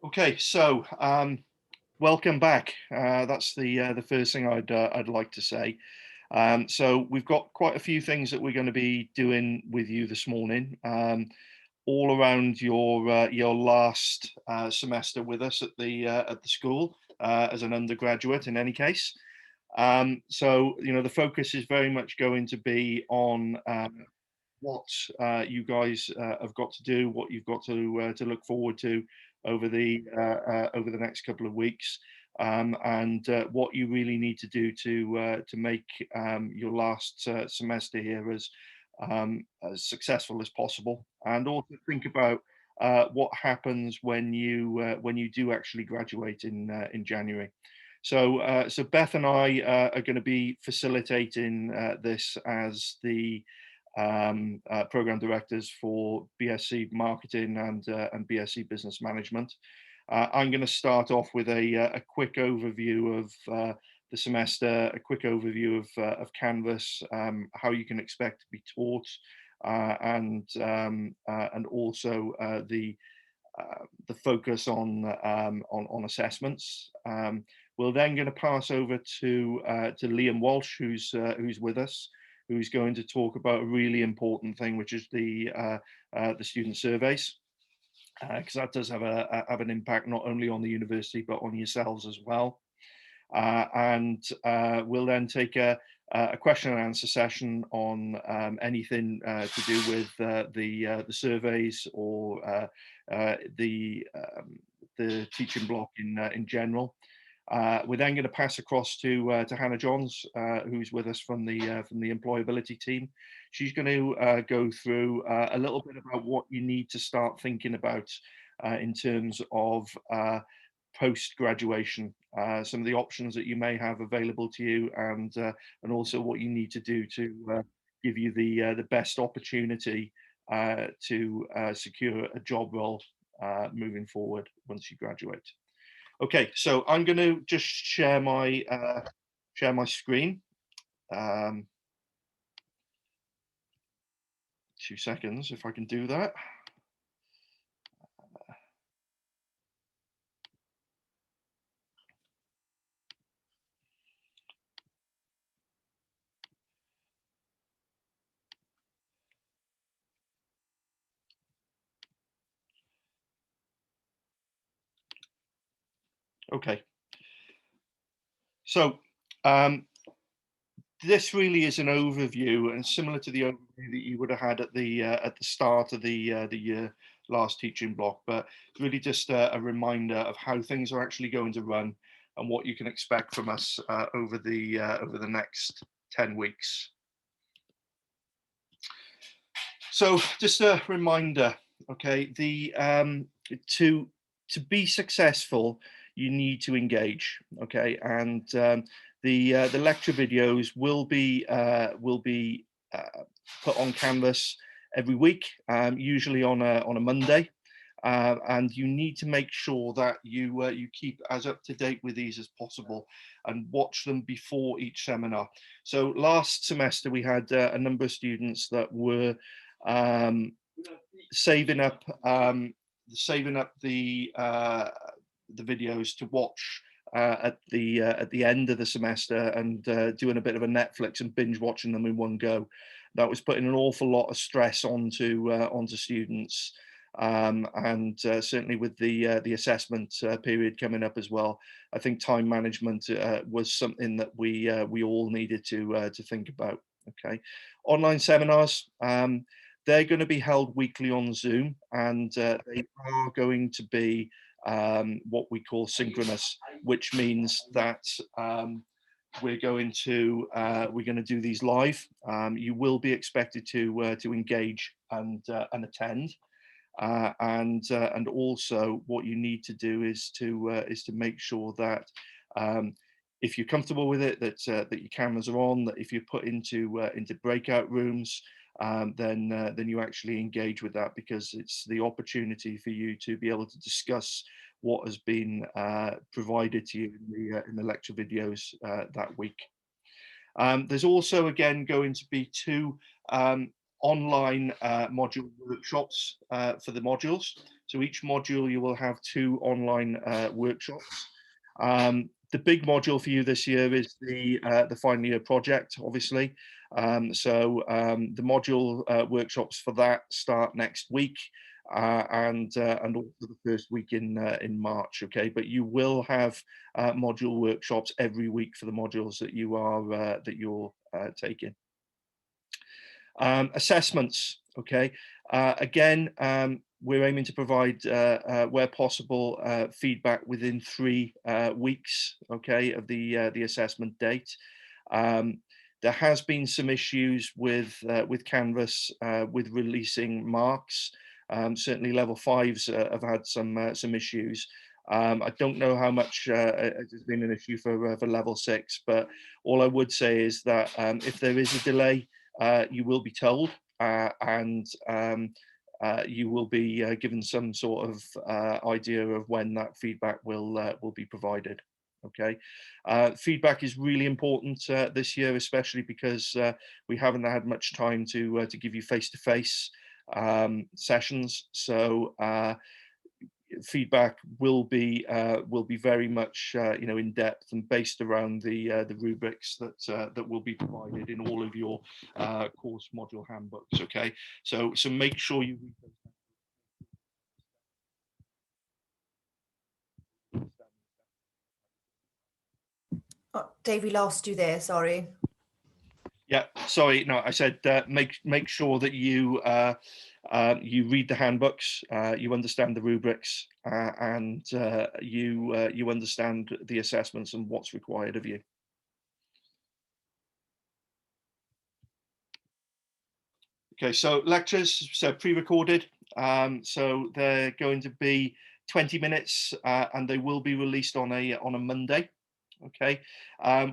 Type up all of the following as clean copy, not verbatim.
Okay, so welcome back. That's the first thing I'd like to say. So we've got quite a few things that we're going to be doing with you this morning, all around your last semester with us at the school as an undergraduate. In any case, so the focus is very much going to be on what you guys have got to do, what you've got to look forward to over the next couple of weeks, and what you really need to do to make your last semester here as successful as possible, and also think about what happens when you do actually graduate in January. So Beth and I are going to be facilitating this as the program directors for BSc Marketing and BSc Business Management. I'm going to start off with a quick overview of the semester, a quick overview of Canvas, how you can expect to be taught, and also the focus on assessments. We're then going to pass over to Liam Walsh, who's with us, who's going to talk about a really important thing, which is the student surveys, because that does have an impact not only on the university but on yourselves as well. And we'll then take a question and answer session on anything to do with the surveys or the teaching block in general. We're then going to pass across to Hannah Johns, who's with us from the employability team. She's going to go through a little bit about what you need to start thinking about in terms of post graduation, some of the options that you may have available to you, and also what you need to do to give you the best opportunity to secure a job role moving forward once you graduate. Okay, so I'm going to just share my screen. 2 seconds, if I can do that. Okay, so this really is an overview, and similar to the overview that you would have had at the start of the year last teaching block, but really just a reminder of how things are actually going to run and what you can expect from us over the next 10 weeks. So just a reminder, okay, to be successful, you need to engage, okay, and the lecture videos will be put on Canvas every week, usually on a Monday. And you need to make sure that you keep as up to date with these as possible and watch them before each seminar. So last semester we had a number of students that were saving up the videos to watch at the end of the semester, and doing a bit of a Netflix and binge watching them in one go. That was putting an awful lot of stress onto students, and certainly with the assessment period coming up as well. I think time management was something that we all needed to think about. Okay, online seminars. They're going to be held weekly on Zoom, and they are going to be what we call synchronous, which means that we're going to do these live. You will be expected to engage and attend, and also what you need to do is to make sure that if you're comfortable with it, that your cameras are on, that if you're put into breakout rooms, then you actually engage with that, because it's the opportunity for you to be able to discuss what has been provided to you in the lecture videos that week. There's also, again, going to be two online module workshops for the modules. So each module you will have 2 online workshops. The big module for you this year is the final year project, obviously. The module workshops for that start next week, and also the first week in March. Okay, but you will have module workshops every week for the modules that you're taking. Assessments. Okay, again, we're aiming to provide, where possible, feedback within 3 weeks, okay, of the assessment date. There has been some issues with Canvas with releasing marks. Certainly, level 5s have had some issues. I don't know how much it has been an issue for level 6, but all I would say is that if there is a delay, you will be told, and you will be given some sort of idea of when that feedback will be provided. Okay, feedback is really important this year, especially because we haven't had much time to give you face-to-face sessions. So feedback will be very much in depth and based around the rubrics that will be provided in all of your course module handbooks. Okay, so make sure you read those. Oh, Dave, we lost you there, sorry. Yeah, sorry, no, I said make sure that you you read the handbooks, you understand the rubrics, and you understand the assessments and what's required of you. Okay, so lectures, so pre-recorded, so they're going to be 20 minutes, and they will be released on a Monday. Okay,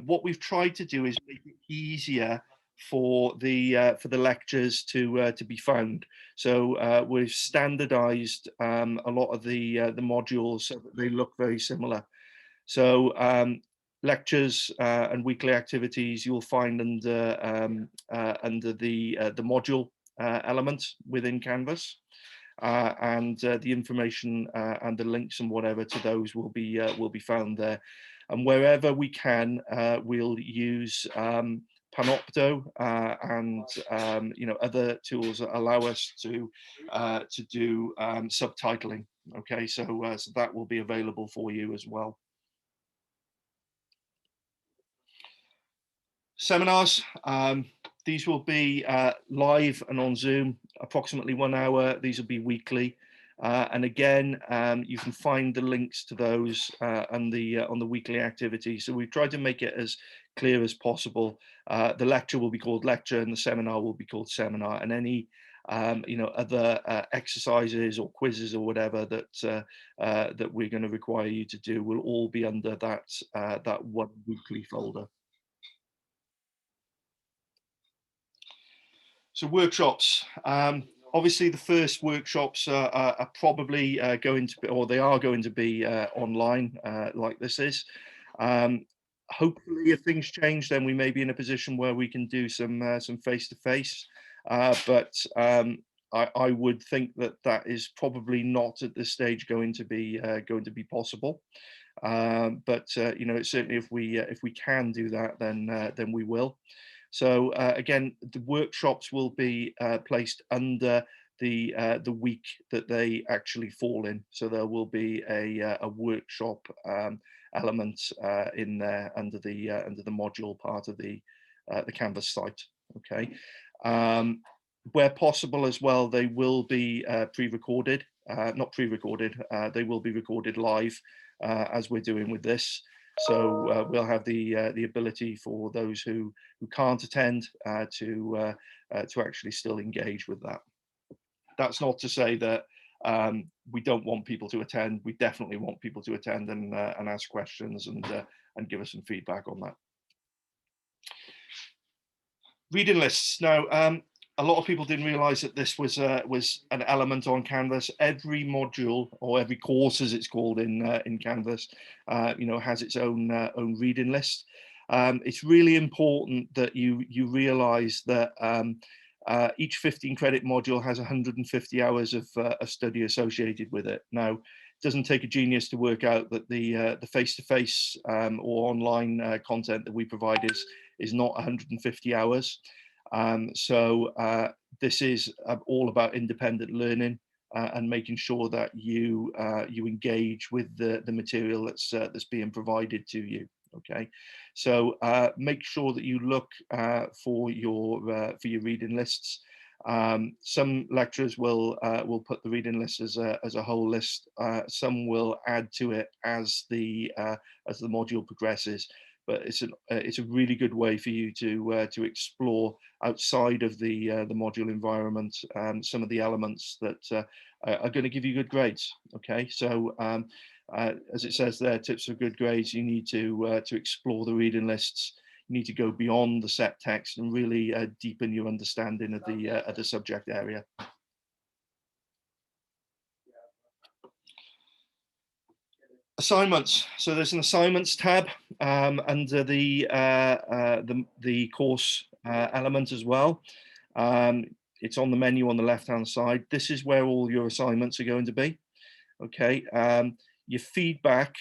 what we've tried to do is make it easier for the lectures to be found. So we've standardized a lot of the modules so that they look very similar. So lectures and weekly activities you'll find under the module element within Canvas. And the information and the links and whatever to those will be found there. And wherever we can, we'll use Panopto and other tools that allow us to do subtitling. Okay, so that will be available for you as well. Seminars. These will be live and on Zoom, approximately 1 hour. These will be weekly. And again, you can find the links to those on the weekly activity. So we've tried to make it as clear as possible. The lecture will be called lecture, and the seminar will be called seminar. And any other exercises or quizzes or whatever that we're going to require you to do will all be under that one weekly folder. So workshops. Obviously, the first workshops are probably going to be, or they are going to be online, like this is. Hopefully, if things change, then we may be in a position where we can do some face-to-face. But I would think that is probably not at this stage going to be possible. But certainly if we can do that, then we will. So again, the workshops will be placed under the week that they actually fall in. So there will be a workshop element in there under the module part of the Canvas site. Okay, where possible as well, they will be pre-recorded, not pre-recorded. They will be recorded live as we're doing with this. So we'll have the ability for those who can't attend to actually still engage with that. That's not to say that we don't want people to attend. We definitely want people to attend and ask questions and give us some feedback on that. Reading lists. Now, a lot of people didn't realize that this was an element on Canvas. Every module, or every course as it's called in Canvas, has its own reading list. It's really important that you realize that Each 15 credit module has 150 hours of study associated with it. Now, it doesn't take a genius to work out that the face-to-face or online content that we provide is not 150 hours. This is all about independent learning and making sure that you engage with the material that's being provided to you. Okay, so make sure that you look for your reading lists. Some lecturers will put the reading list as a whole list. Some will add to it as the module progresses. But it's a really good way for you to explore outside of the module environment some of the elements that are going to give you good grades. Okay, so as it says there, tips for good grades, you need to explore the reading lists. You need to go beyond the set text and really deepen your understanding of the subject area. Assignments. So there's an assignments tab under the course element as well. It's on the menu on the left-hand side. This is where all your assignments are going to be. Okay. Your feedback,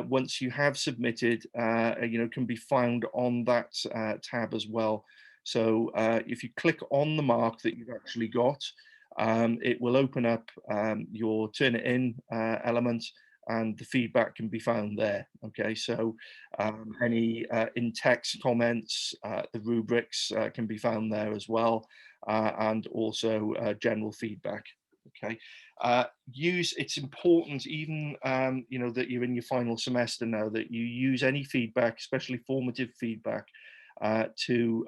once you have submitted, can be found on that tab as well. So if you click on the mark that you've actually got, it will open up your Turnitin element, and the feedback can be found there. Okay, so any in-text comments, the rubrics can be found there as well, and also general feedback. Okay, it's important, even that you're in your final semester now, that you use any feedback, especially formative feedback, to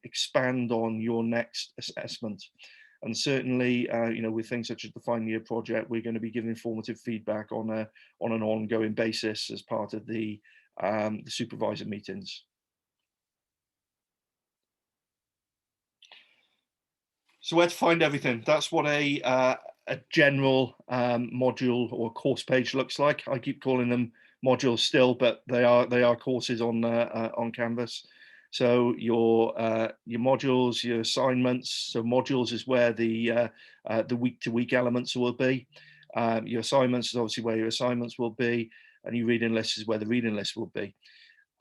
expand on your next assessment. And certainly, with things such as the final year project, we're going to be giving formative feedback on an ongoing basis as part of the supervisor meetings. So where to find everything? That's what a general module or course page looks like. I keep calling them modules still, but they are courses on Canvas. So your modules, your assignments. So modules is where the week-to-week elements will be. Your assignments is obviously where your assignments will be, and your reading list is where the reading list will be.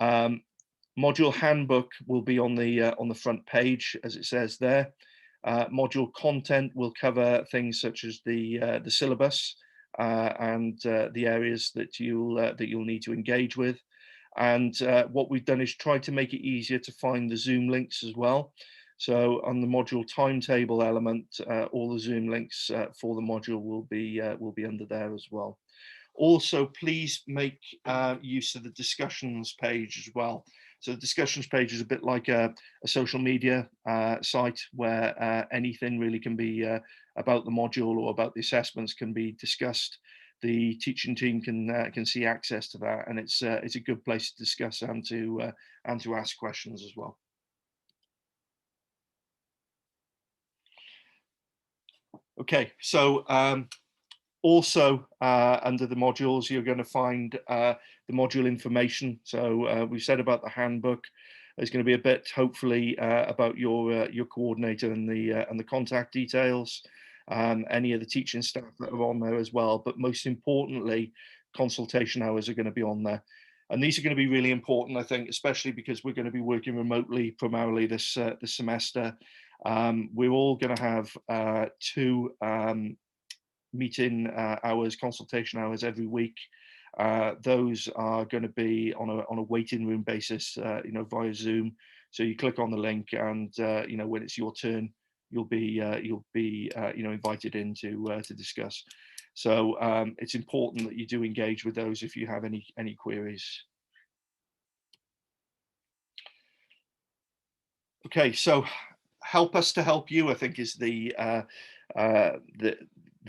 Module handbook will be on the front page, as it says there. Module content will cover things such as the syllabus and the areas that you'll need to engage with. And what we've done is try to make it easier to find the Zoom links as well. So on the module timetable element, all the Zoom links for the module will be under there as well. Also, please make use of the discussions page as well. So the discussions page is a bit like a social media site where anything really can be about the module or about the assessments can be discussed. The teaching team can see access to that, and it's a good place to discuss and to ask questions as well. Okay, so also under the modules, you're going to find the module information. So we said about the handbook. There's going to be a bit, hopefully, about your coordinator and the contact details. Any of the teaching staff that are on there as well. But most importantly, consultation hours are going to be on there. And these are going to be really important, I think, especially because we're going to be working remotely primarily this semester. We're all going to have 2 meeting hours, consultation hours every week. Those are going to be on a waiting room basis, via Zoom. So you click on the link, and when it's your turn, you'll be invited in to discuss. So it's important that you do engage with those if you have any queries. Okay, so help us to help you, I think, is the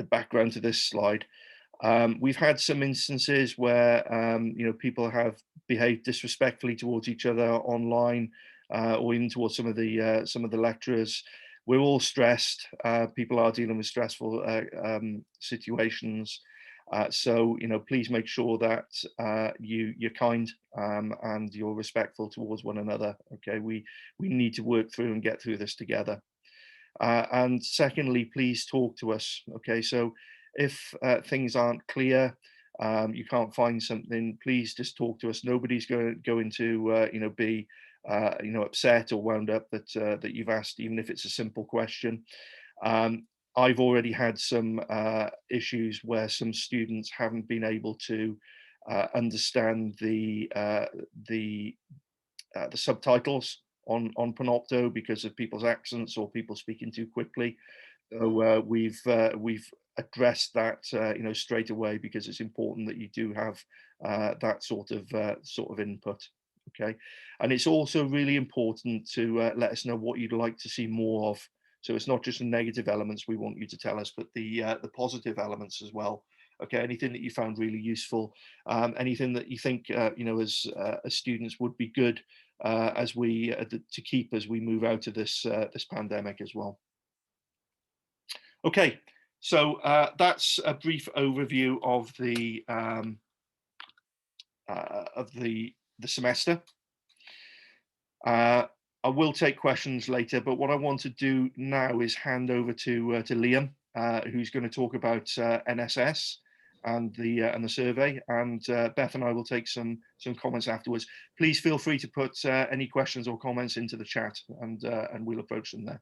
background to this slide. We've had some instances where people have behaved disrespectfully towards each other online, or even towards some of the lecturers. We're all stressed. People are dealing with stressful situations. So please make sure that you're kind and you're respectful towards one another. Okay, we need to work through and get through this together. And secondly, please talk to us. Okay, so if things aren't clear, you can't find something, please just talk to us. Nobody's going to be upset or wound up that you've asked, even if it's a simple question. I've already had some issues where some students haven't been able to understand the subtitles on Panopto because of people's accents or people speaking too quickly. So we've addressed that straight away, because it's important that you do have that sort of input. Okay, and it's also really important to let us know what you'd like to see more of. So it's not just the negative elements we want you to tell us, but the positive elements as well. Okay, anything that you found really useful, anything that you think as students would be good as we to keep as we move out of this pandemic as well. Okay, so that's a brief overview of the semester. I will take questions later, but what I want to do now is hand over to Liam, who's going to talk about NSS and the survey, and Beth and I will take some comments afterwards. Please feel free to put any questions or comments into the chat, and we'll approach them there.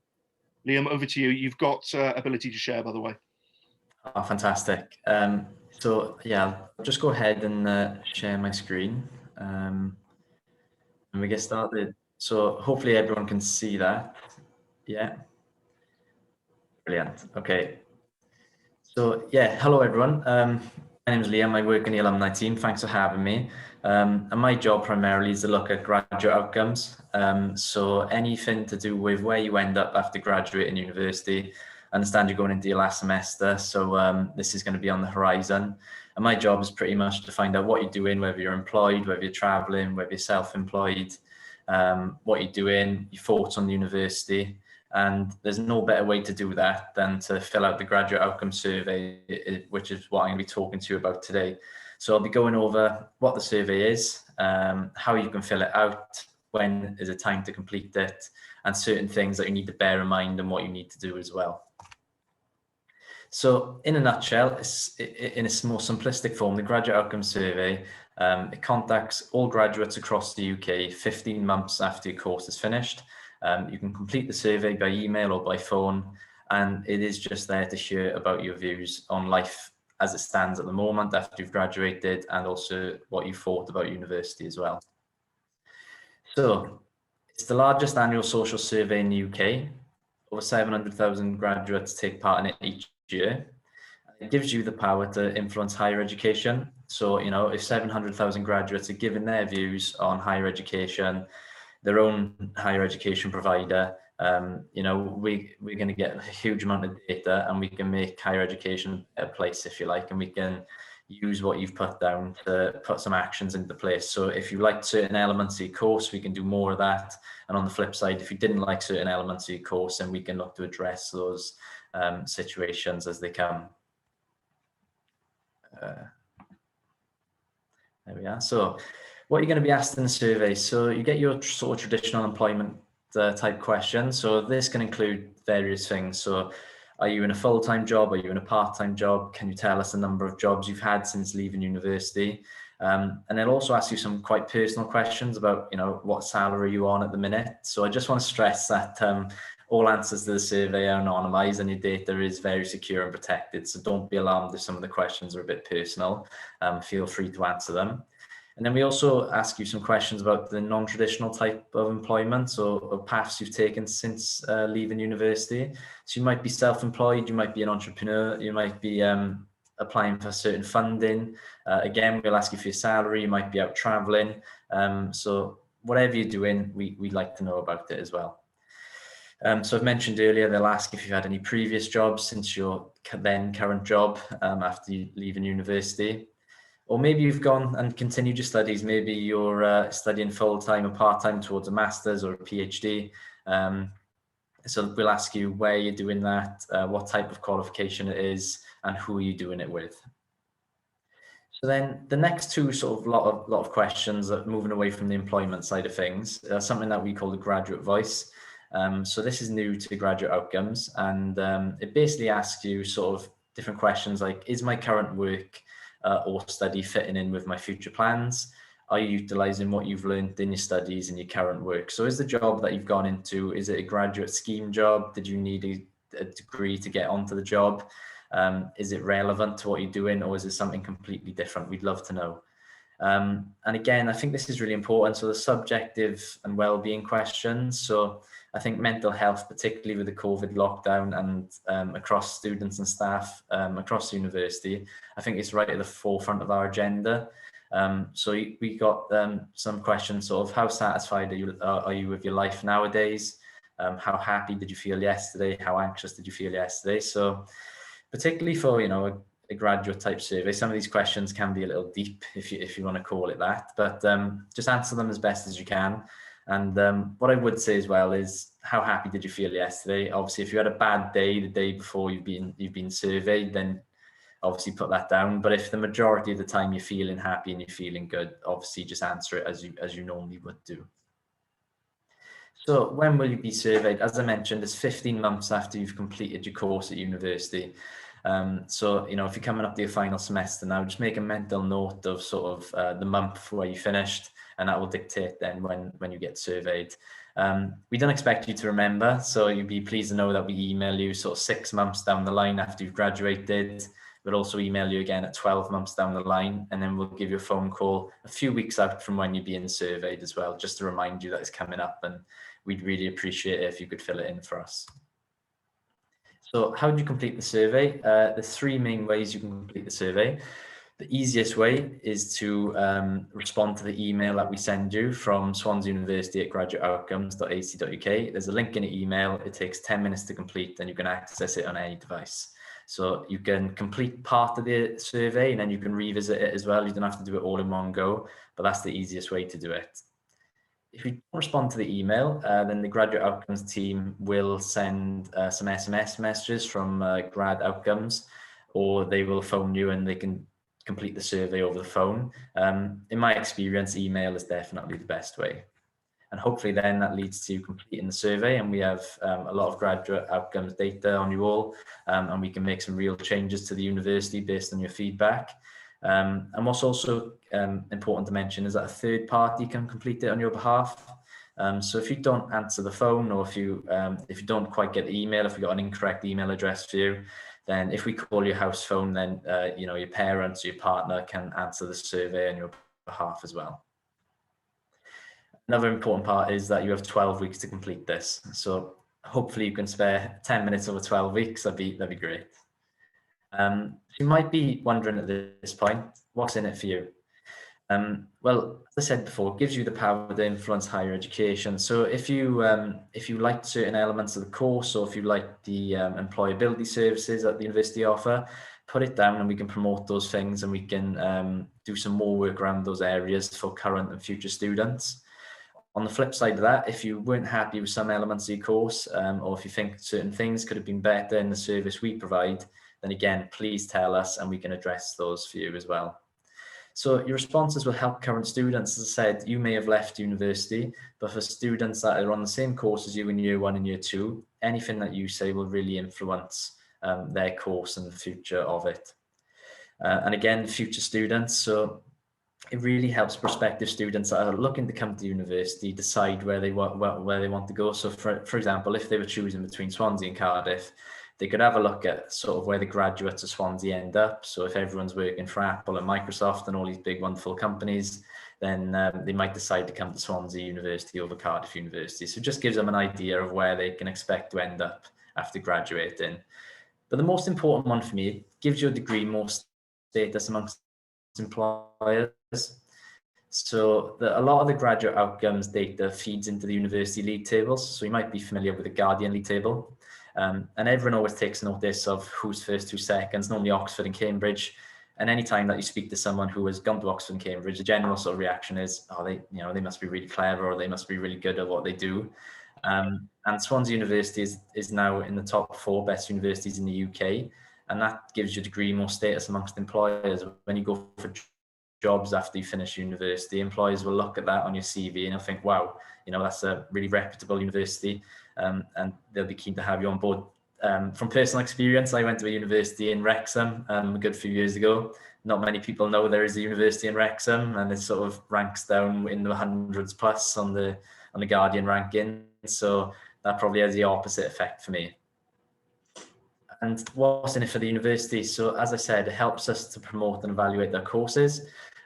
Liam, over to you. You've got ability to share, by the way. Oh, fantastic. So yeah, I'll just go ahead and share my screen, and we get started. So hopefully everyone can see that. Yeah. Brilliant. Okay. So yeah, hello everyone. My name is Liam. I work in the alumni team. Thanks for having me. And my job primarily is to look at graduate outcomes. So anything to do with where you end up after graduating university. I understand you're going into your last semester, so this is going to be on the horizon. And my job is pretty much to find out what you're doing, whether you're employed, whether you're traveling, whether you're self-employed, what you're doing, your thoughts on the university. And there's no better way to do that than to fill out the graduate outcome survey, which is what I'm going to be talking to you about today. So I'll be going over what the survey is, how you can fill it out, when is it time to complete it, and certain things that you need to bear in mind and what you need to do as well. So in a nutshell, in a more simplistic form, the graduate outcome survey, it contacts all graduates across the UK 15 months after your course is finished. You can complete the survey by email or by phone, and it is just there to hear about your views on life as it stands at the moment after you've graduated, and also what you thought about university as well. So it's the largest annual social survey in the UK. Over 700,000 graduates take part in it each year. It gives you the power to influence higher education. So, you know, if 700,000 graduates are giving their views on higher education, their own higher education provider, you know, we're going to get a huge amount of data, and we can make higher education a place, if you like, and we can use what you've put down to put some actions into place. So if you liked certain elements of your course, we can do more of that. And on the flip side, if you didn't like certain elements of your course, then we can look to address those situations as they come. There we are. So what you're going to be asked in the survey. So you get your sort of traditional employment type questions. So this can include various things. So are you in a full-time job? Are you in a part-time job? Can you tell us the number of jobs you've had since leaving university? And they'll also ask you some quite personal questions about, you know, what salary you're on at the minute. So I just want to stress that all answers to the survey are anonymized, and your data is very secure and protected. So don't be alarmed if some of the questions are a bit personal. Feel free to answer them. And then we also ask you some questions about the non-traditional type of employment, or paths you've taken since leaving university. So you might be self-employed, you might be an entrepreneur, you might be applying for certain funding. Again, we'll ask you for your salary, you might be out traveling. So whatever you're doing, we'd like to know about it as well. So I've mentioned earlier, they'll ask if you've had any previous jobs since your then current job after you leaving university. Or maybe you've gone and continued your studies. Maybe you're studying full-time or part-time towards a master's or a PhD. So we'll ask you where you're doing that, what type of qualification it is, and who are you doing it with. So then the next two sort of lot of questions are moving away from the employment side of things, something that we call the graduate voice. So this is new to graduate outcomes, and it basically asks you sort of different questions like, is my current work or study fitting in with my future plans? Are you utilising what you've learned in your studies and your current work? So is the job that you've gone into, is it a graduate scheme job? Did you need a degree to get onto the job? Is it relevant to what you're doing, or is it something completely different? We'd love to know. And again, I think this is really important. So the subjective and well-being questions. So I think mental health, particularly with the COVID lockdown and across students and staff across the university, I think it's right at the forefront of our agenda. So we got some questions sort of, how satisfied are you with your life nowadays? How happy did you feel yesterday? How anxious did you feel yesterday? So particularly for, you know, a graduate type survey, some of these questions can be a little deep, if you want to call it that, but just answer them as best as you can. And what I would say as well is, how happy did you feel yesterday? Obviously, if you had a bad day the day before you've been surveyed, then obviously put that down. But if the majority of the time you're feeling happy and you're feeling good, obviously just answer it as you normally would do. So when will you be surveyed? As I mentioned, it's 15 months after you've completed your course at university. So, you know, if you're coming up to your final semester now, just make a mental note of sort of the month where you finished, and that will dictate then when you get surveyed. We don't expect you to remember, so you'd be pleased to know that we email you sort of 6 months down the line after you've graduated. We'll also email you again at 12 months down the line, and then we'll give you a phone call a few weeks out from when you're being surveyed as well, just to remind you that it's coming up, and we'd really appreciate it if you could fill it in for us. So how do you complete the survey? There's 3 main ways you can complete the survey. The easiest way is to respond to the email that we send you from Swansea University at graduateoutcomes.ac.uk. There's a link in the email. It takes 10 minutes to complete, and you can access it on any device. So you can complete part of the survey and then you can revisit it as well. You don't have to do it all in one go, but that's the easiest way to do it. If you don't respond to the email, then the graduate outcomes team will send some SMS messages from grad outcomes, or they will phone you and they can complete the survey over the phone. In my experience, email is definitely the best way. And hopefully then that leads to completing the survey, and we have a lot of graduate outcomes data on you all, and we can make some real changes to the university based on your feedback. And what's also important to mention is that a third party can complete it on your behalf. So if you don't answer the phone, or if you don't quite get the email, if we got an incorrect email address for you, then if we call your house phone, then you know, your parents or your partner can answer the survey on your behalf as well. Another important part is that you have 12 weeks to complete this. So hopefully you can spare 10 minutes over 12 weeks. That'd be great. You might be wondering at this point, what's in it for you? Well, as I said before, it gives you the power to influence higher education. So if you like certain elements of the course, or if you like the employability services that the university offer, put it down and we can promote those things, and we can do some more work around those areas for current and future students. On the flip side of that, if you weren't happy with some elements of your course, or if you think certain things could have been better in the service we provide, then again, please tell us and we can address those for you as well. So your responses will help current students. As I said, you may have left university, but for students that are on the same course as you in year 1 and year 2, anything that you say will really influence their course and the future of it. And again, future students, so it really helps prospective students that are looking to come to university decide where they want to go. So for example, if they were choosing between Swansea and Cardiff, they could have a look at sort of where the graduates of Swansea end up. So if everyone's working for Apple and Microsoft and all these big wonderful companies, then they might decide to come to Swansea University over Cardiff University. So it just gives them an idea of where they can expect to end up after graduating. But the most important one for me, it gives your degree more status amongst employers. So a lot of the graduate outcomes data feeds into the university league tables. So you might be familiar with the Guardian league table. And everyone always takes notice of who's first, who's seconds, normally Oxford and Cambridge. And anytime that you speak to someone who has gone to Oxford and Cambridge, the general sort of reaction is, oh, they must be really clever, or they must be really good at what they do. And Swansea University is now in the top 4 best universities in the UK. And that gives your degree more status amongst employers. When you go for jobs after you finish university, employers will look at that on your CV and they'll think, wow, that's a really reputable university, and they'll be keen to have you on board. From personal experience, I went to a university in Wrexham a good few years ago. Not many people know there is a university in Wrexham, and it sort of ranks down in the hundreds plus on the Guardian ranking. So that probably has the opposite effect for me. And what's in it for the university? So as I said, it helps us to promote and evaluate their courses.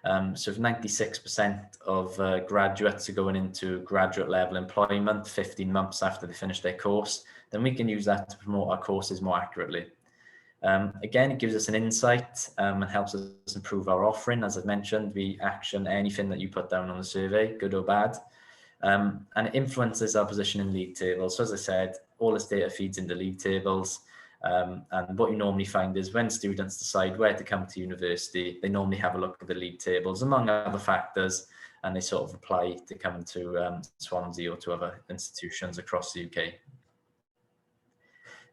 So if 96% of graduates are going into graduate level employment 15 months after they finish their course, then we can use that to promote our courses more accurately. Again, it gives us an insight and helps us improve our offering. As I mentioned, we action anything that you put down on the survey, good or bad. And it influences our position in league tables. So as I said, all this data feeds into league tables. And what you normally find is when students decide where to come to university, they normally have a look at the league tables, among other factors, and they sort of apply to come to Swansea or to other institutions across the UK.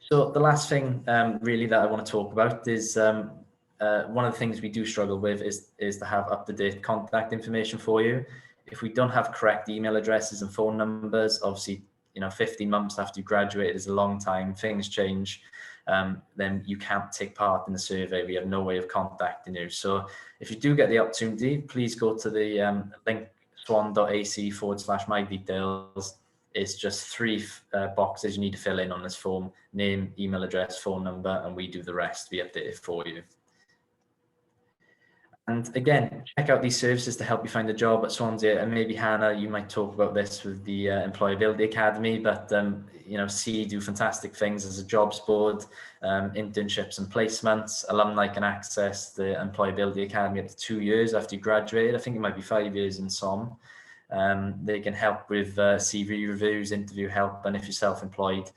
So the last thing really that I want to talk about is one of the things we do struggle with is to have up-to-date contact information for you. If we don't have correct email addresses and phone numbers, obviously, 15 months after you graduate is a long time, things change. Then you can't take part in the survey. We have no way of contacting you. So if you do get the opportunity, please go to the link swan.ac/my details. It's just 3 boxes you need to fill in on this form: name, email address, phone number, and we do the rest. We update it for you. And again, check out these services to help you find a job at Swansea. And maybe Hannah, you might talk about this with the Employability Academy, but C do fantastic things as a jobs board, internships and placements. Alumni can access the Employability Academy up to 2 years after you graduate. I think it might be 5 years in some. They can help with CV reviews, interview help, and if you're self-employed,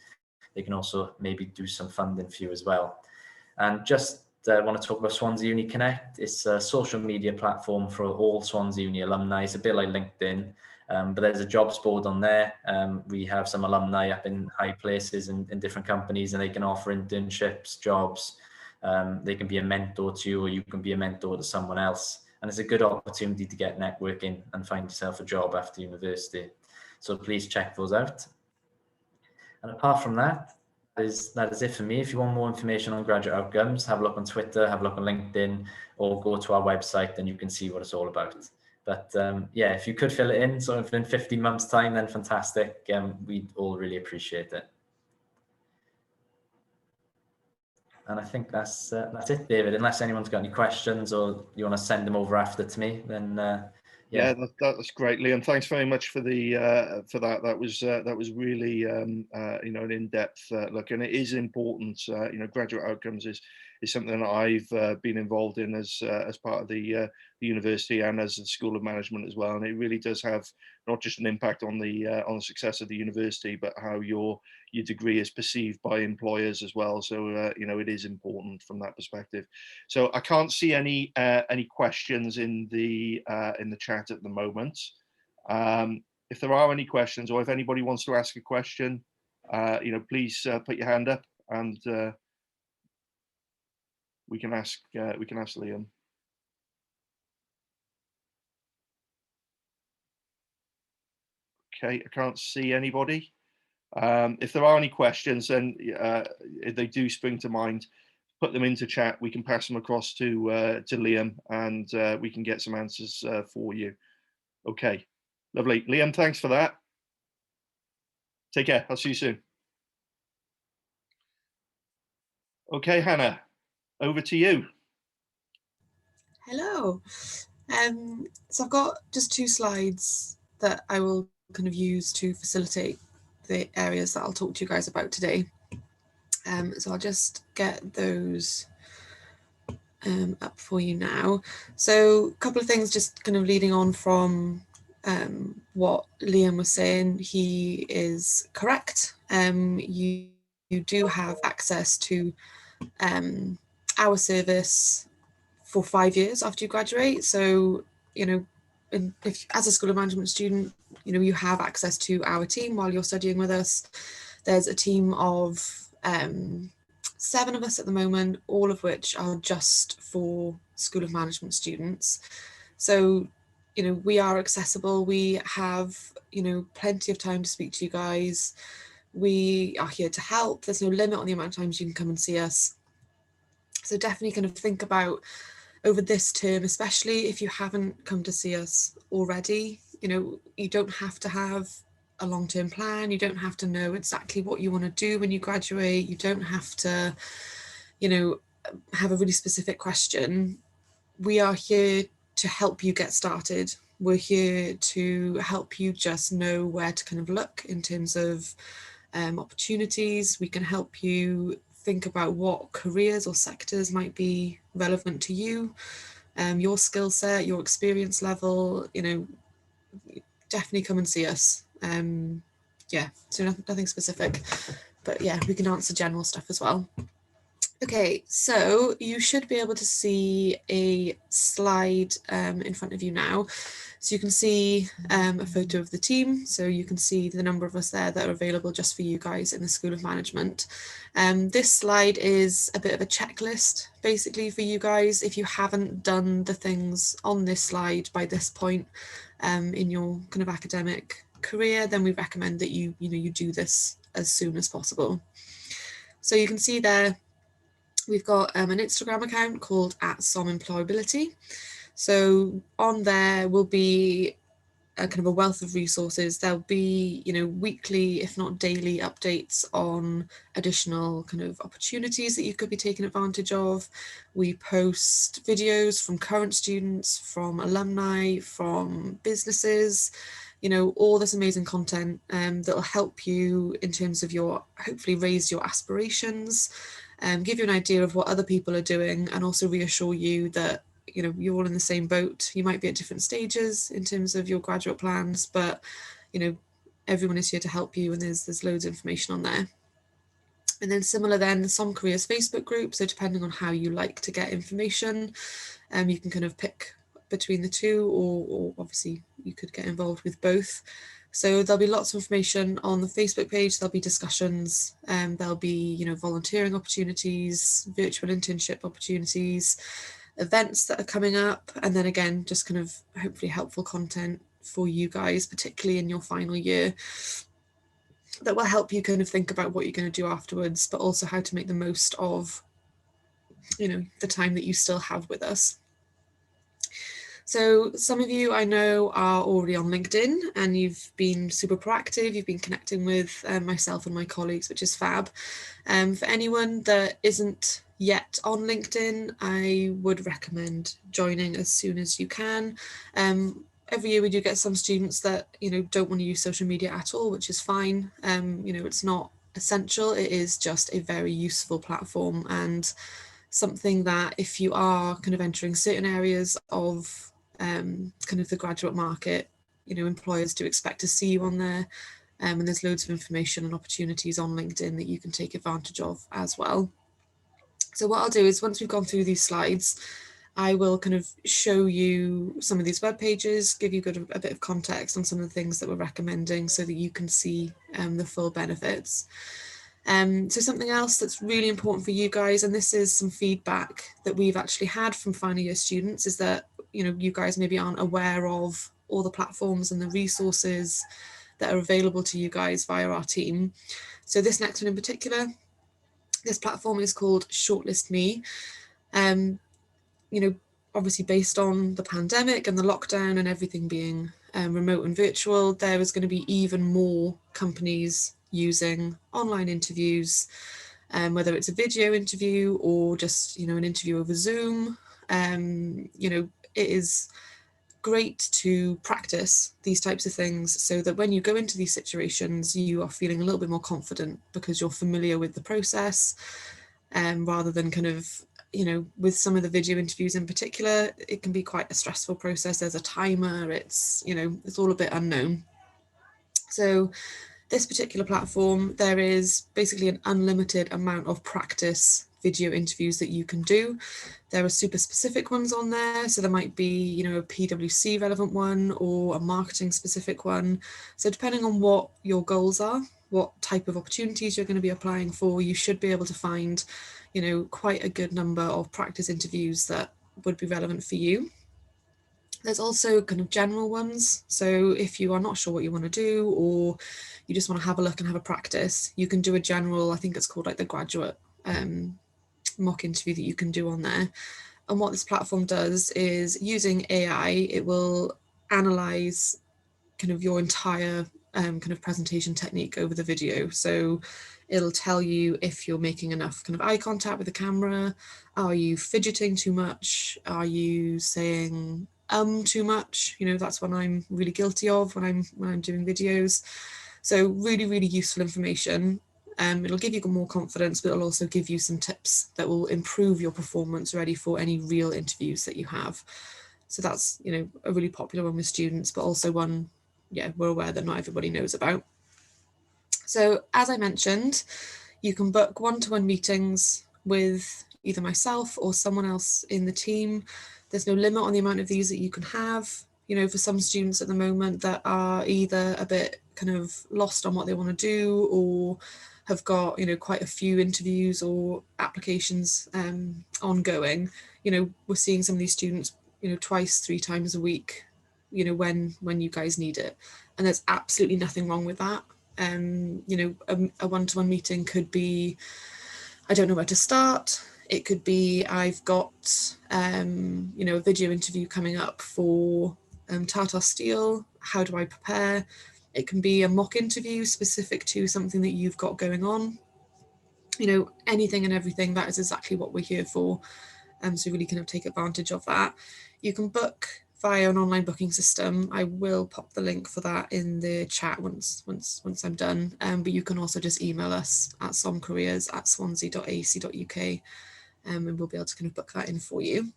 they can also maybe do some funding for you as well. And just want to talk about Swansea Uni Connect. It's a social media platform for all Swansea Uni alumni. It's a bit like LinkedIn, but there's a jobs board on there. We have some alumni up in high places in different companies, and they can offer internships, jobs. They can be a mentor to you, or you can be a mentor to someone else. And it's a good opportunity to get networking and find yourself a job after university. So please check those out. And apart from that, that is it for me. If you want more information on graduate outcomes, have a look on Twitter, have a look on LinkedIn, or go to our website and you can see what it's all about. But yeah, if you could fill it in sort of in 15 months time, then fantastic. We'd all really appreciate it. And I think that's it, David. Unless anyone's got any questions or you want to send them over after to me, then yeah, that's great, Liam. Thanks very much for the for that. That was really an in-depth look, and it is important. Graduate outcomes is something that I've been involved in as part of the university and as the School of Management as well. And it really does have not just an impact on the success of the university, but how your degree is perceived by employers as well. So it is important from that perspective. So I can't see any questions in the chat at the moment. If there are any questions, or if anybody wants to ask a question, please put your hand up and we can ask Liam. Okay, I can't see anybody. If there are any questions, then if they do spring to mind, put them into chat. We can pass them across to Liam, and we can get some answers for you. Okay, lovely. Liam, thanks for that. Take care. I'll see you soon. Okay, Hannah, over to you. Hello. So I've got just 2 slides that I will kind of use to facilitate the areas that I'll talk to you guys about today. So I'll just get those up for you now. So a couple of things just kind of leading on from what Liam was saying. He is correct. You do have access to our service for 5 years after you graduate. So, if as a School of Management student, you have access to our team while you're studying with us. There's a team of 7 of us at the moment, all of which are just for School of Management students. So, you know, we are accessible. We have, you know, plenty of time to speak to you guys. We are here to help. There's no limit on the amount of times you can come and see us. So definitely kind of think about over this term, especially if you haven't come to see us already, you know, you don't have to have a long-term plan. You don't have to know exactly what you want to do when you graduate. You don't have to, you know, have a really specific question. We are here to help you get started. We're here to help you just know where to kind of look in terms of opportunities. We can help you think about what careers or sectors might be relevant to you, your skill set, your experience level. You know, definitely come and see us. Yeah, so nothing specific, but yeah, we can answer general stuff as well. Okay, so you should be able to see a slide in front of you now. So you can see a photo of the team. So you can see the number of us there that are available just for you guys in the School of Management. This slide is a bit of a checklist basically for you guys. If you haven't done the things on this slide by this point in your kind of academic career, then we recommend that you do this as soon as possible. So you can see there, we've got an Instagram account called @SomEmployability. So on there will be a kind of a wealth of resources. There'll be, you know, weekly, if not daily, updates on additional kind of opportunities that you could be taking advantage of. We post videos from current students, from alumni, from businesses, you know, all this amazing content that will help you in terms of your, hopefully raise your aspirations, give you an idea of what other people are doing, and also reassure you that, you know, you're all in the same boat. You might be at different stages in terms of your graduate plans, but, you know, everyone is here to help you, and there's loads of information on there. And then similar then, the Som Careers Facebook group. So depending on how you like to get information, you can kind of pick between the two, or obviously you could get involved with both. So there'll be lots of information on the Facebook page. There'll be discussions, there'll be, you know, volunteering opportunities, virtual internship opportunities, events that are coming up, and then again, just kind of hopefully helpful content for you guys, particularly in your final year, that will help you kind of think about what you're going to do afterwards, but also how to make the most of, you know, the time that you still have with us. So some of you I know are already on LinkedIn, and you've been super proactive. You've been connecting with myself and my colleagues, which is fab. For anyone that isn't yet on LinkedIn, I would recommend joining as soon as you can. Every year we do get some students that, you know, don't want to use social media at all, which is fine. You know, it's not essential. It is just a very useful platform, and something that if you are kind of entering certain areas of kind of the graduate market, you know, employers do expect to see you on there. And there's loads of information and opportunities on LinkedIn that you can take advantage of as well. So what I'll do is, once we've gone through these slides, I will kind of show you some of these web pages, give you a bit of context on some of the things that we're recommending so that you can see the full benefits. So something else that's really important for you guys, and this is some feedback that we've actually had from final year students, is that, you know, you guys maybe aren't aware of all the platforms and the resources that are available to you guys via our team. So this next one in particular, this platform is called Shortlist Me. You know, obviously based on the pandemic and the lockdown and everything being remote and virtual, there is going to be even more companies using online interviews, whether it's a video interview or just, you know, an interview over Zoom. You know, it is great to practice these types of things so that when you go into these situations, you are feeling a little bit more confident because you're familiar with the process, rather than kind of, you know, with some of the video interviews in particular, it can be quite a stressful process. There's a timer, it's, you know, it's all a bit unknown. So this particular platform, there is basically an unlimited amount of practice video interviews that you can do. There are super specific ones on there. So there might be, you know, a PwC relevant one or a marketing specific one. So depending on what your goals are, what type of opportunities you're going to be applying for, you should be able to find, you know, quite a good number of practice interviews that would be relevant for you. There's also kind of general ones. So if you are not sure what you want to do, or you just want to have a look and have a practice, you can do a general, I think it's called like the graduate mock interview that you can do on there. And what this platform does is, using AI, it will analyze kind of your entire kind of presentation technique over the video. So it'll tell you if you're making enough kind of eye contact with the camera. Are you fidgeting too much? Are you saying too much? You know, that's what I'm really guilty of when I'm doing videos. So really, really useful information. It'll give you more confidence, but it'll also give you some tips that will improve your performance ready for any real interviews that you have. So that's, you know, a really popular one with students, but also one, yeah, we're aware that not everybody knows about. So as I mentioned, you can book one-to-one meetings with either myself or someone else in the team. There's no limit on the amount of these that you can have. You know, for some students at the moment that are either a bit kind of lost on what they want to do, or have got, you know, quite a few interviews or applications ongoing, you know, we're seeing some of these students, you know, twice, 3 times a week, you know, when you guys need it. And there's absolutely nothing wrong with that. You know, a one-to-one meeting could be, I don't know where to start. It could be, I've got, you know, a video interview coming up for Tata Steel. How do I prepare? It can be a mock interview specific to something that you've got going on. You know, anything and everything. That is exactly what we're here for. So really kind of take advantage of that. You can book via an online booking system. I will pop the link for that in the chat once I'm done. But you can also just email us at somcareers@swansea.ac.uk, and we'll be able to kind of book that in for you.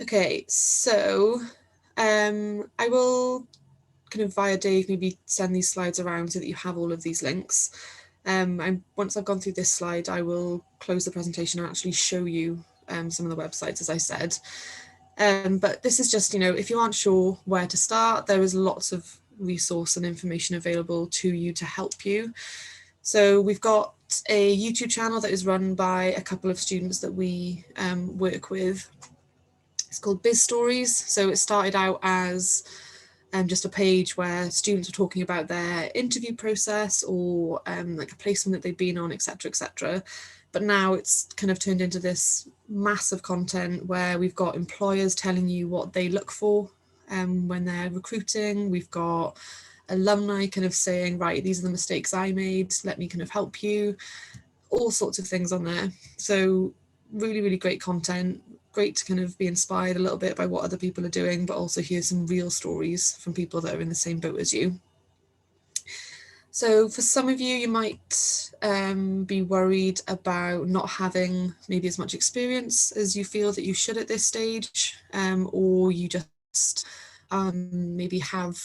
Okay, so I will kind of via Dave maybe send these slides around so that you have all of these links. Once I've gone through this slide, I will close the presentation and actually show you some of the websites, as I said. But this is just, you know, if you aren't sure where to start, there is lots of resource and information available to you to help you. So we've got a YouTube channel that is run by a couple of students that we work with. It's called Biz Stories. So it started out as just a page where students were talking about their interview process, or like a placement that they've been on, etc., etc. But now it's kind of turned into this massive content where we've got employers telling you what they look for when they're recruiting. We've got alumni kind of saying, right, these are the mistakes I made, let me kind of help you. All sorts of things on there. So really, really great content. Great to kind of be inspired a little bit by what other people are doing, but also hear some real stories from people that are in the same boat as you. So for some of you, you might be worried about not having maybe as much experience as you feel that you should at this stage, or you just maybe have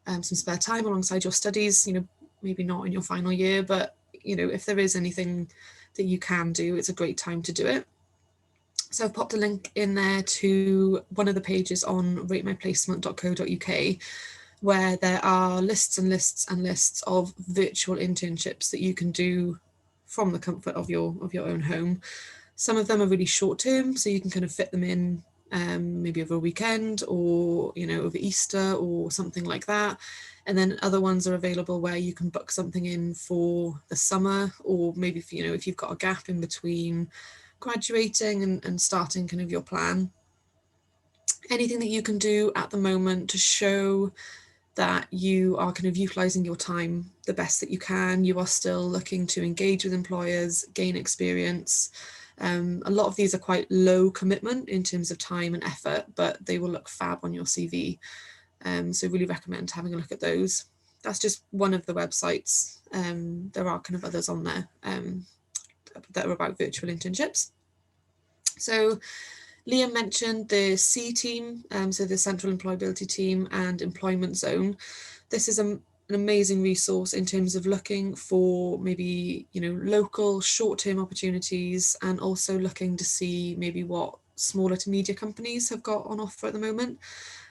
some spare time alongside your studies, you know, maybe not in your final year, but, you know, if there is anything that you can do, it's a great time to do it. So I've popped a link in there to one of the pages on ratemyplacement.co.uk, where there are lists and lists and lists of virtual internships that you can do from the comfort of your own home. Some of them are really short term, so you can kind of fit them in maybe over a weekend, or, you know, over Easter or something like that. And then other ones are available where you can book something in for the summer, or maybe if, you know, if you've got a gap in between graduating and starting kind of your plan. Anything that you can do at the moment to show that you are kind of utilizing your time the best that you can. You are still looking to engage with employers, gain experience. A lot of these are quite low commitment in terms of time and effort, but they will look fab on your CV. So really recommend having a look at those. That's just one of the websites. There are kind of others on there that are about virtual internships. So Liam mentioned the C team, so the Central Employability Team and Employment Zone. This is an amazing resource in terms of looking for maybe, you know, local short-term opportunities, and also looking to see maybe what smaller to media companies have got on offer at the moment.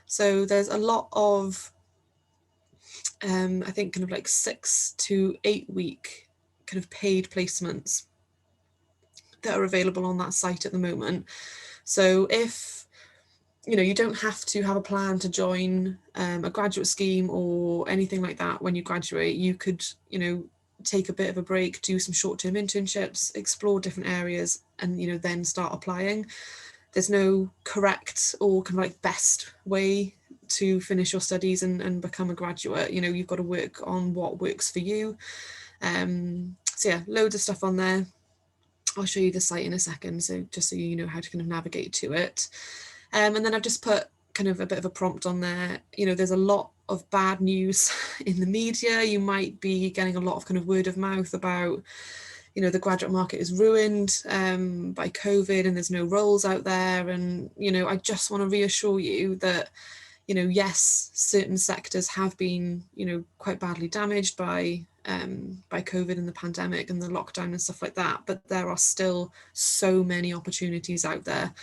So there's a lot of, I think, kind of like 6 to 8 week kind of paid placements that are available on that site at the moment. So if you know, you don't have to have a plan to join a graduate scheme or anything like that when you graduate. You could, you know, take a bit of a break, do some short-term internships, explore different areas, and, you know, then start applying. There's no correct or kind of like best way to finish your studies and become a graduate. You know, you've got to work on what works for you. So yeah, loads of stuff on there. I'll show you the site in a second, so just so you know how to kind of navigate to it. And then I've just put kind of a bit of a prompt on there. You know, there's a lot of bad news in the media. You might be getting a lot of kind of word of mouth about, you know, the graduate market is ruined by COVID and there's no roles out there. And, you know, I just want to reassure you that, you know, yes, certain sectors have been, you know, quite badly damaged by COVID and the pandemic and the lockdown and stuff like that. But there are still so many opportunities out there.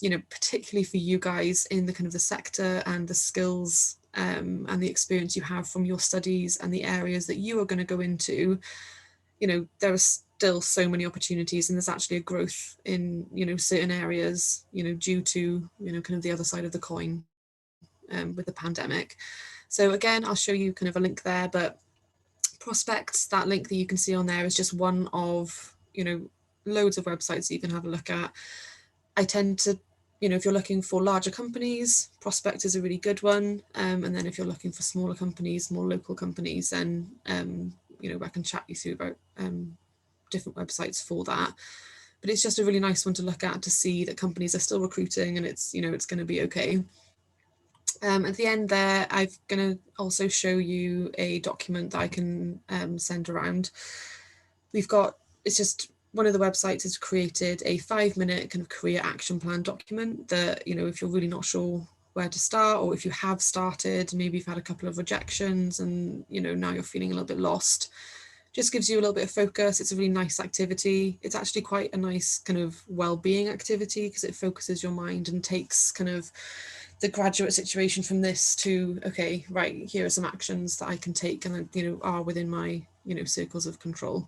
You know, particularly for you guys in the kind of the sector and the skills and the experience you have from your studies and the areas that you are going to go into. You know, there are still so many opportunities, and there's actually a growth in, you know, certain areas, you know, due to, you know, kind of the other side of the coin with the pandemic. So again, I'll show you kind of a link there, but Prospects, that link that you can see on there is just one of, you know, loads of websites that you can have a look at. I tend to, you know, if you're looking for larger companies, Prospect is a really good one. And then if you're looking for smaller companies, more local companies, then, you know, I can chat you through about different websites for that. But it's just a really nice one to look at to see that companies are still recruiting and it's, you know, it's going to be okay. At the end there, I'm going to also show you a document that I can send around. We've got, it's just, one of the websites has created a 5-minute kind of career action plan document that, you know, if you're really not sure where to start, or if you have started, maybe you've had a couple of rejections and, you know, now you're feeling a little bit lost, just gives you a little bit of focus. It's a really nice activity. It's actually quite a nice kind of well-being activity because it focuses your mind and takes kind of the graduate situation from this to, okay, right, here are some actions that I can take and, you know, are within my, you know, circles of control.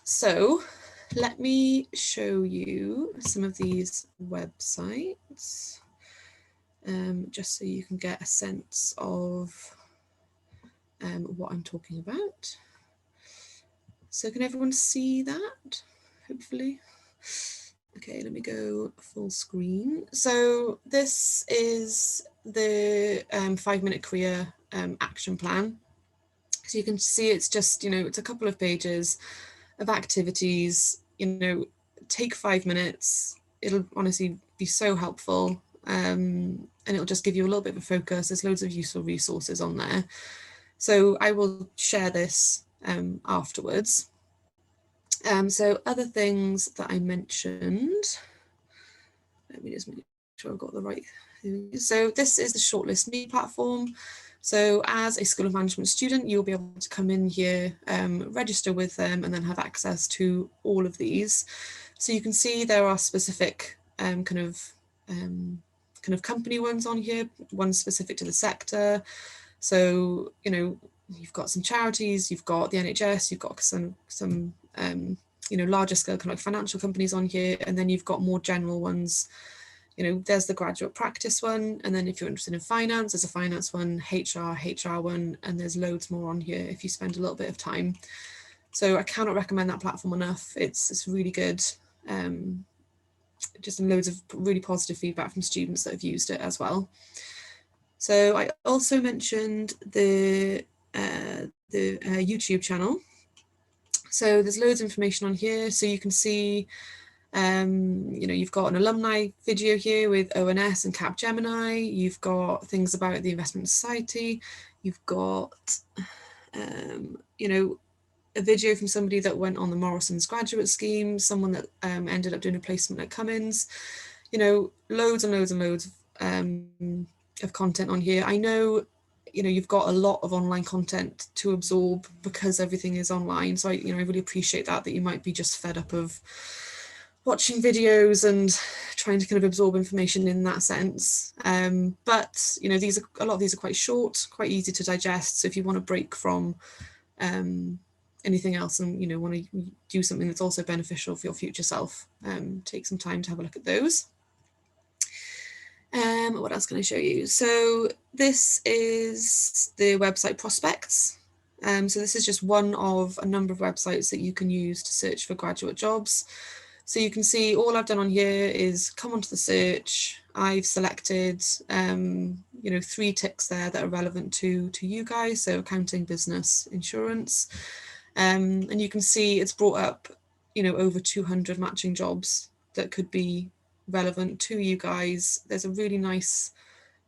So let me show you some of these websites, just so you can get a sense of what I'm talking about. So can everyone see that? Hopefully. Okay, let me go full screen. So this is the 5-minute career action plan. So you can see it's just, you know, it's a couple of pages of activities, you know, take 5 minutes. It'll honestly be so helpful. And it'll just give you a little bit of a focus. There's loads of useful resources on there. So I will share this afterwards. So other things that I mentioned, let me just make sure I've got the right thing. So this is the Shortlist Me platform. So as a School of Management student, you'll be able to come in here, register with them, and then have access to all of these. So you can see there are specific kind of company ones on here, one specific to the sector. So, you know, you've got some charities, you've got the NHS, you've got some you know, larger scale kind of like financial companies on here, and then you've got more general ones. You know, there's the graduate practice one, and then if you're interested in finance, there's a finance one, HR one, and there's loads more on here if you spend a little bit of time. So I cannot recommend that platform enough. It's really good. Just loads of really positive feedback from students that have used it as well. So I also mentioned the YouTube channel. So there's loads of information on here. So you can see, you know, you've got an alumni video here with ONS and Capgemini. You've got things about the Investment Society. You've got, you know, a video from somebody that went on the Morrison's graduate scheme, someone that ended up doing a placement at Cummins. You know, loads and loads and loads of content on here. I know, you know, you've got a lot of online content to absorb because everything is online. So I really appreciate that you might be just fed up of watching videos and trying to kind of absorb information in that sense. But, you know, a lot of these are quite short, quite easy to digest. So if you want to break from anything else and, you know, want to do something that's also beneficial for your future self, take some time to have a look at those. What else can I show you? So this is the website Prospects. So this is just one of a number of websites that you can use to search for graduate jobs. So you can see all I've done on here is come onto the search. I've selected, 3 ticks there that are relevant to you guys. So accounting, business, insurance. And you can see it's brought up, over 200 matching jobs that could be relevant to you guys. There's a really nice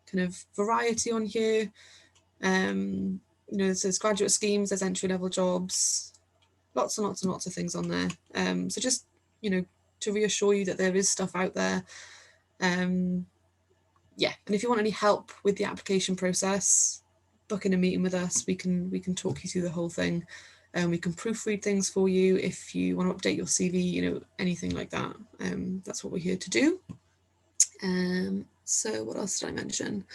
kind of variety on here. There's graduate schemes, there's entry level jobs, lots and lots and lots of things on there. So just, to reassure you that there is stuff out there. And if you want any help with the application process, book in a meeting with us. We can talk you through the whole thing. And we can proofread things for you if you want to update your CV, anything like that. That's what we're here to do. So what else did I mention?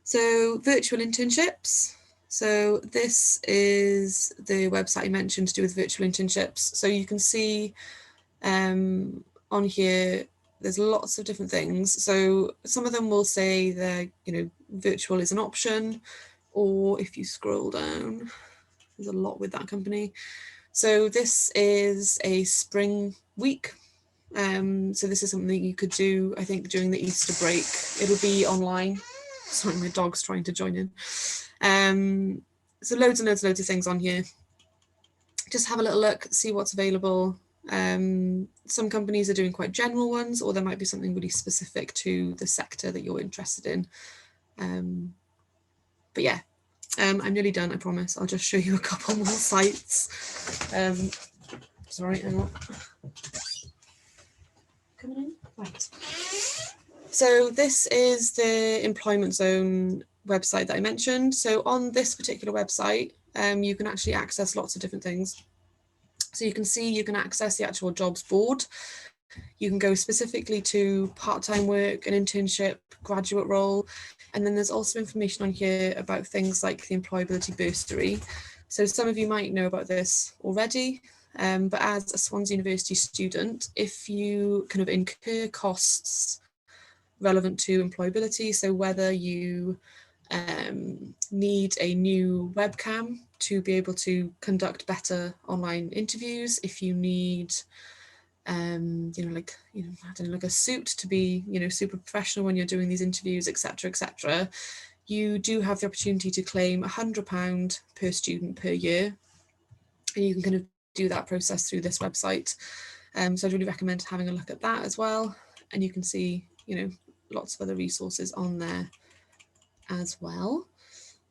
So virtual internships. So this is the website I mentioned to do with virtual internships. So you can see on here, there's lots of different things. So some of them will say that, virtual is an option, or if you scroll down, there's a lot with that company. So this is a spring week. So this is something you could do, I think, during the Easter break. It'll be online. Sorry, my dog's trying to join in. So loads and loads of things on here. Just have a little look, see what's available. Some companies are doing quite general ones, or there might be something really specific to the sector that you're interested in. But yeah, I'm nearly done, I promise. I'll just show you a couple more sites. Sorry, hang on. Coming in? Right. So this is the Employment Zone website that I mentioned. So on this particular website, you can actually access lots of different things. So you can see you can access the actual jobs board. You can go specifically to part-time work, an internship, graduate role. And then there's also information on here about things like the employability bursary. So some of you might know about this already, but as a Swansea University student, if you kind of incur costs relevant to employability, so whether you need a new webcam to be able to conduct better online interviews, if you need like a suit to be, super professional when you're doing these interviews, etc., you do have the opportunity to claim £100 per student per year. And you can kind of do that process through this website. So I'd really recommend having a look at that as well. And you can see, lots of other resources on there as well.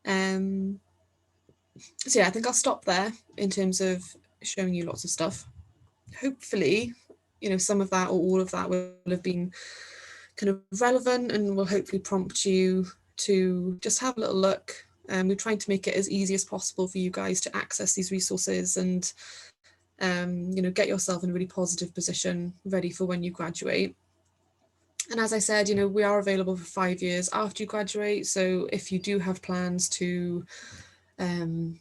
So yeah, I think I'll stop there in terms of showing you lots of stuff. Hopefully, some of that or all of that will have been kind of relevant and will hopefully prompt you to just have a little look. We're trying to make it as easy as possible for you guys to access these resources and, get yourself in a really positive position, ready for when you graduate. And as I said, we are available for 5 years after you graduate. So if you do have plans to, do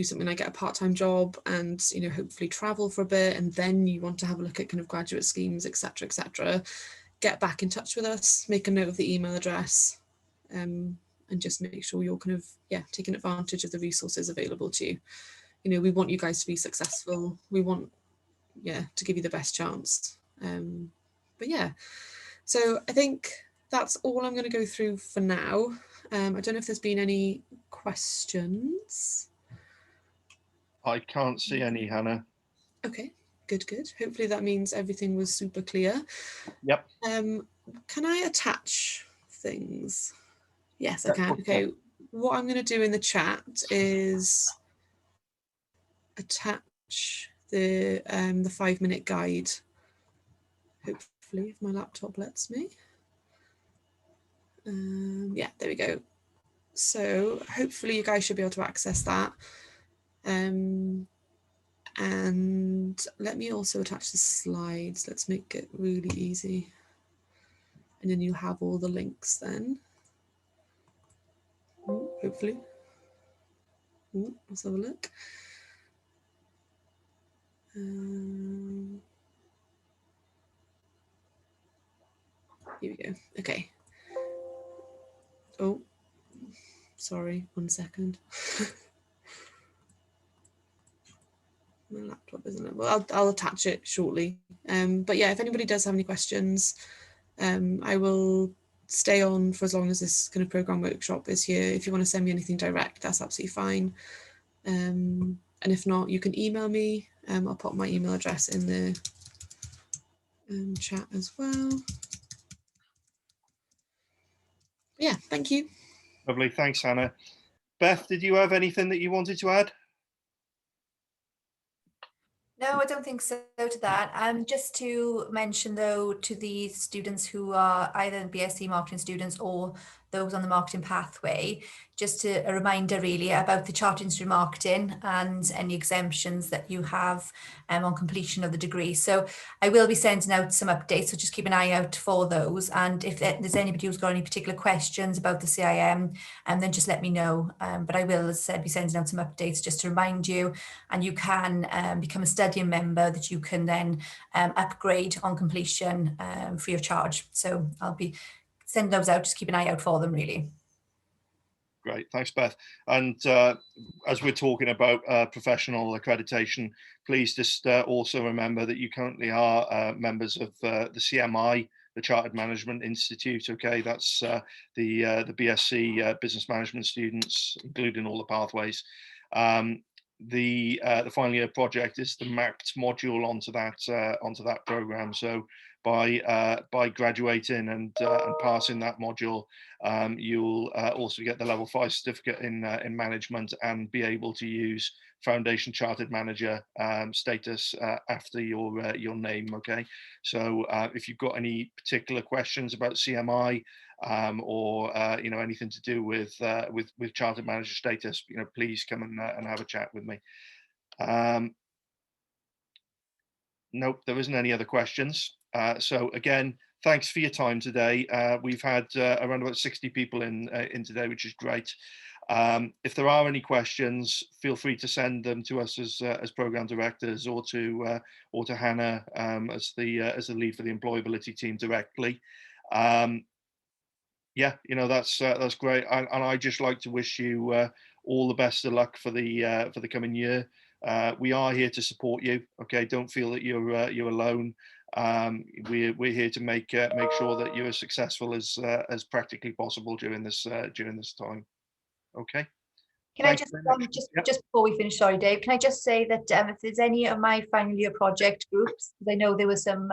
something like get a part-time job and, hopefully travel for a bit, and then you want to have a look at kind of graduate schemes, etc., get back in touch with us, make a note of the email address, and just make sure you're kind of, taking advantage of the resources available to you. We want you guys to be successful. We want, to give you the best chance. But yeah, so I think that's all I'm going to go through for now. I don't know if there's been any questions. I can't see any, Hannah. Okay, good. Hopefully that means everything was super clear. Yep. Can I attach things? Yes, I can. Okay, what I'm going to do in the chat is attach the 5-minute guide. Hopefully, if my laptop lets me. Yeah, there we go. So hopefully you guys should be able to access that. And let me also attach the slides. Let's make it really easy. And then you have all the links then. Hopefully. Let's have a look. Here we go. Okay. Oh, sorry, 1 second. My laptop isn't it? Well, I'll attach it shortly. But yeah, if anybody does have any questions, I will stay on for as long as this kind of program workshop is here. If you want to send me anything direct, that's absolutely fine. And if not, you can email me. I'll put my email address in the chat as well. Yeah, thank you. Lovely. Thanks, Hannah. Beth, did you have anything that you wanted to add? No, I don't think so to that. Just to mention though, to the students who are either BSc marketing students or those on the marketing pathway, just a reminder really about the Chartered Institute of Marketing and any exemptions that you have on completion of the degree. So I will be sending out some updates, so just keep an eye out for those. And if there's anybody who's got any particular questions about the CIM, then just let me know. But I will, as I said, be sending out some updates just to remind you, and you can become a studying member that you can then upgrade on completion free of charge. So I'll be sending those out, just keep an eye out for them really. Great, thanks, Beth. And as we're talking about professional accreditation, please just also remember that you currently are members of the CMI, the Chartered Management Institute. Okay, that's the BSc Business Management students, including all the pathways. The final year project is the mapped module onto that program. So by graduating and passing that module, you'll also get the level 5 certificate in management and be able to use Foundation Chartered Manager status after your name. Okay, so if you've got any particular questions about CMI or anything to do with Chartered Manager status, please come and have a chat with me. Nope, there isn't any other questions. So again, thanks for your time today. We've had around about 60 people in today, which is great. If there are any questions, feel free to send them to us as program directors, or to Hannah as the lead for the employability team directly. Yeah, that's great, and I just like to wish you all the best of luck for the coming year. We are here to support you. Okay, don't feel that you're alone. We're here to make sure that you're as successful as practically possible during this time. Okay. Can I just just before we finish, sorry Dave, can I just say that if there's any of my final year project groups, because I know there were some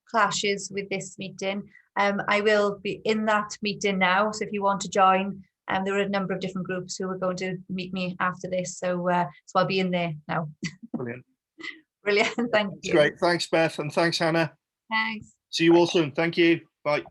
clashes with this meeting, I will be in that meeting now, so if you want to join, there are a number of different groups who are going to meet me after this, so I'll be in there now. Brilliant. Brilliant, thank you. Great, thanks Beth, and thanks Hannah. Thanks. See you all soon. Thank you. Bye.